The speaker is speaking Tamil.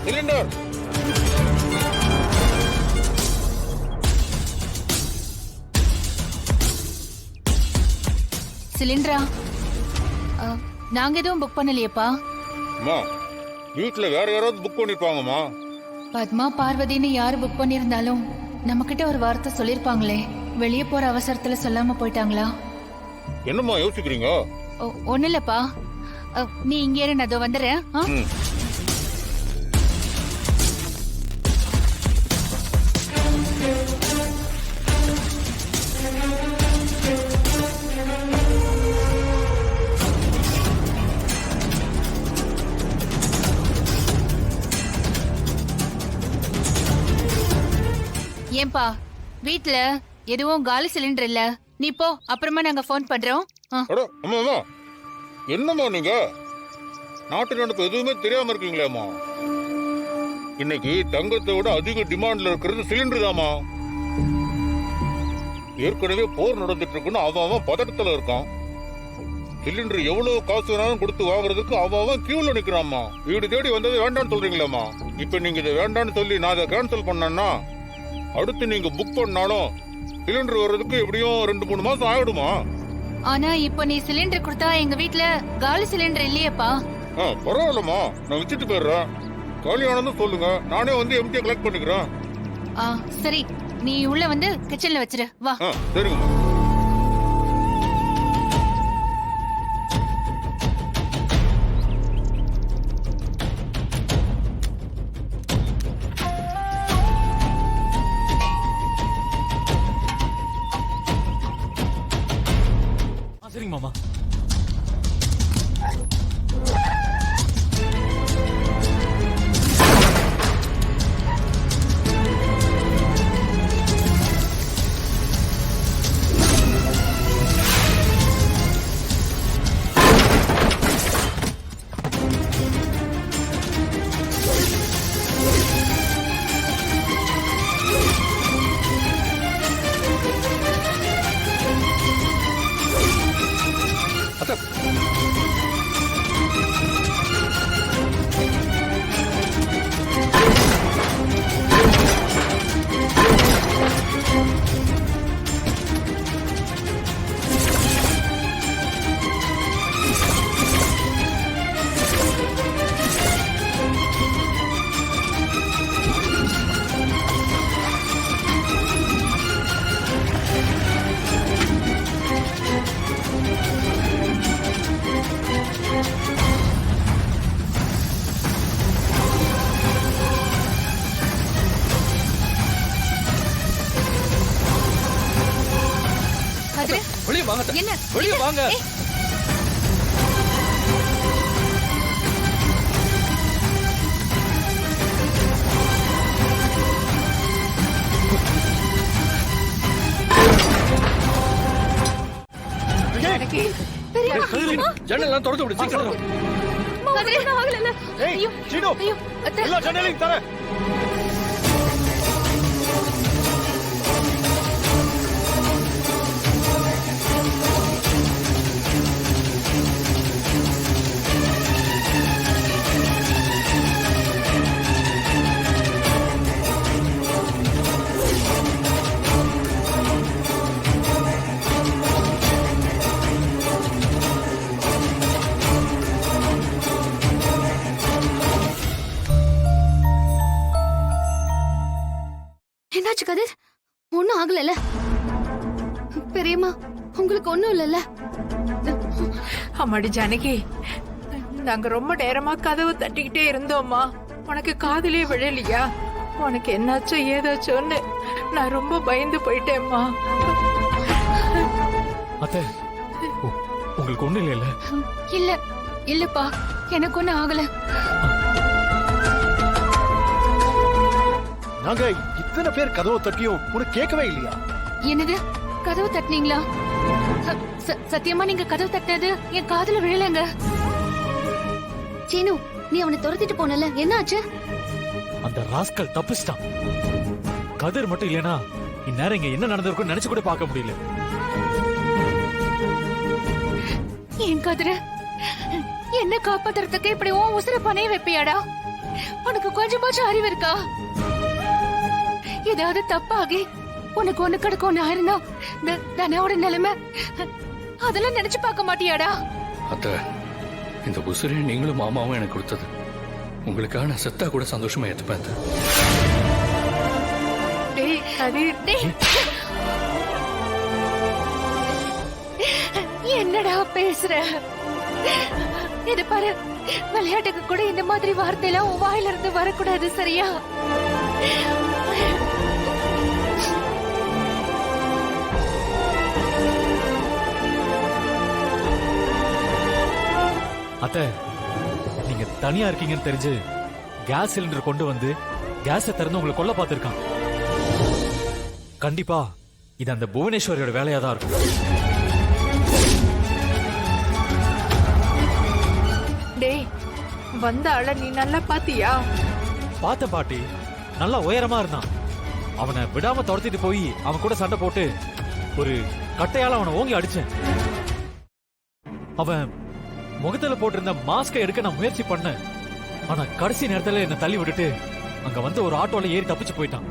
சிலிண்டர். சிலிண்டரா? நாங்க எதுவும் புக் பண்ணலையேப்பா. அம்மா, வீட்டுல வேற யாராவது புக் பண்ணிருப்பாங்கம்மா. பத்மா பார்வதின்னு யாரு புக் பண்ணிருந்தாலும் நம்ம கிட்ட ஒரு வார்த்தை சொல்லிருப்பாங்களே. வெளியே போற அவசரத்துல சொல்லாம போயிட்டாங்களா? என்னம்மா யோசிக்கிறீங்க? ஒண்ணு இல்லப்பா, நீ இங்க இரு, நான் அதோ வந்துடுறேன். ஏன்பா வீட்ல எதுவும் காலி சிலிண்டர் இல்ல? நீ போ, அப்புறமா நாங்க போன் பண்றோம். என்னம்மா நீங்க நாட்டு நடப்பு எதுவுமே தெரியாம இருக்கீங்களேம்மா. இன்னைக்கு தங்கத்தை விட அதிக டிமாண்ட்ல இருக்கிறது சிலிண்டர் தாமா. ஏற்கனவே போர் நடந்துட்டு இருக்குன்னு அவன் பதட்டத்துல இருக்கான். சிலிண்டர் எவ்வளவு காசு வேணாலும் கொடுத்து வாங்குறதுக்கு அவன் கியூல நிக்கிறாமா. வீடு தேடி வந்தது வேண்டான்னு சொல்றீங்களேம்மா. இப்ப நீங்க இதை வேண்டான்னு சொல்லி நான் அதை கேன்சல் பண்ணேன்னா அடுத்து நீங்க புக் பண்ணாலும் சிலிண்டர் வர்றதுக்கு எப்படியும் 2-3 மாசம் ஆயிடுமா. ஆனா இப்ப நீ சிலிண்டர் கொடுத்தா எங்க வீட்ல காலி சிலிண்டர் இல்லையேப்பா. பரவாயில்லம்மா, நான் வச்சுட்டு போயிடுறேன். காலியானதும் சொல்லுங்க, நானே வந்து எம்டியை கலெக்ட் பண்ணிக்கிறேன். சரி, நீ உள்ள வந்து கிச்சன்ல வச்சிரு. வா. சரிங்கம்மா. சரிங்க மாமா. வெளியே வாங்க. என்ன? வெளியே வாங்க. ஜன்னல்லாம் திறந்து விடு சீக்கிரம். எல்லா ஜன்னலையும் தர. என்னாச்சு கதிர்? ஒண்ணும் ஆகல பெரியம்மா? உங்களுக்கு ஒண்ணும் இல்லல்ல? அம்மாடி ஜானகி, நாங்க ரொம்ப நேரமா கதவு தட்டிக்கிட்டே இருந்தோம்மா. உனக்கு காதுலயே விழலையா? உனக்கு என்னாச்சோ ஏதாச்சோன்னு நான் ரொம்ப பயந்து போயிட்டேம்மா. அத்தை, உங்களுக்கு ஒண்ணு இல்ல? இல்ல இல்லப்பா, எனக்கு ஒண்ணு ஆகல. நாங்க இத்தனை பேர் கதவை தட்டியும் உனக்கு கேட்கவே இல்லையா? என்னது, கதவு தட்டினீங்களா? சத்தியமா நீங்க கதவு தட்டினது என் காதுல விழலங்க. சீனு, நீ அவனை துரத்திட்டு போனல, என்ன ஆச்சு? அந்த ராஸ்கல் தப்பிச்சிட்டான். கதிர் மட்டும் இல்லனா இந்நேரம் இங்க என்ன நடந்திருக்கும் நினைச்சு கூட பார்க்க முடியல. என் கதிர என்ன காப்பாத்துறதுக்கு இப்படி உன் உசுர பணைய வைப்பியாடா? உனக்கு கொஞ்சமாச்சும் அறிவு இருக்கா? ஏதாவது தப்பாகி உனக்கு ஒண்ணு கிடக்கும் ஒண்ணு ஆயிருந்தா தனையோட நிலைமை அதெல்லாம் நினைச்சு பார்க்க மாட்டியாடா? அத்த, இந்த உசுரை நீங்களும் மாமாவும் எனக்கு கொடுத்தது. உங்களுக்காக நான் செத்தா கூட சந்தோஷமா ஏத்துப்பேன் அத்தை. டேய் கதிர், டேய், என்னடா பேசுற? இது பாரு, விளையாட்டுக்கு கூட இந்த மாதிரி வார்த்தையெல்லாம் உன் வாயில இருந்து வரக்கூடாது, சரியா? அத்தை, நீங்க தனியா இருக்கீங்கன்னு தெரிஞ்சு கேஸ் சிலிண்டர் கொண்டு வந்து கேஸை திறந்து உங்களை கொல்ல பார்த்திருக்கான். கண்டிப்பா இது அந்த புவனேஸ்வரியோட வேலையா தான் இருக்கும். டேய், வந்த ஆள நீ நல்லா பாத்தியா? பார்த்த பாட்டி நல்லா உயரமா இருந்தான். அவனை விடாம துரத்திட்டு போய் அவன் கூட சண்டை போட்டு ஒரு கட்டையால அவனை ஓங்கி அடிச்சேன். அவன் முகத்துல போட்டிருந்த மாஸ்கை எடுக்க நான் முயற்சி பண்ணேன். ஆனா கடைசி நேரத்துல என்ன தள்ளி விட்டுட்டு அங்க வந்து ஒரு ஆட்டோல ஏறி தப்பிச்சு போயிட்டான்.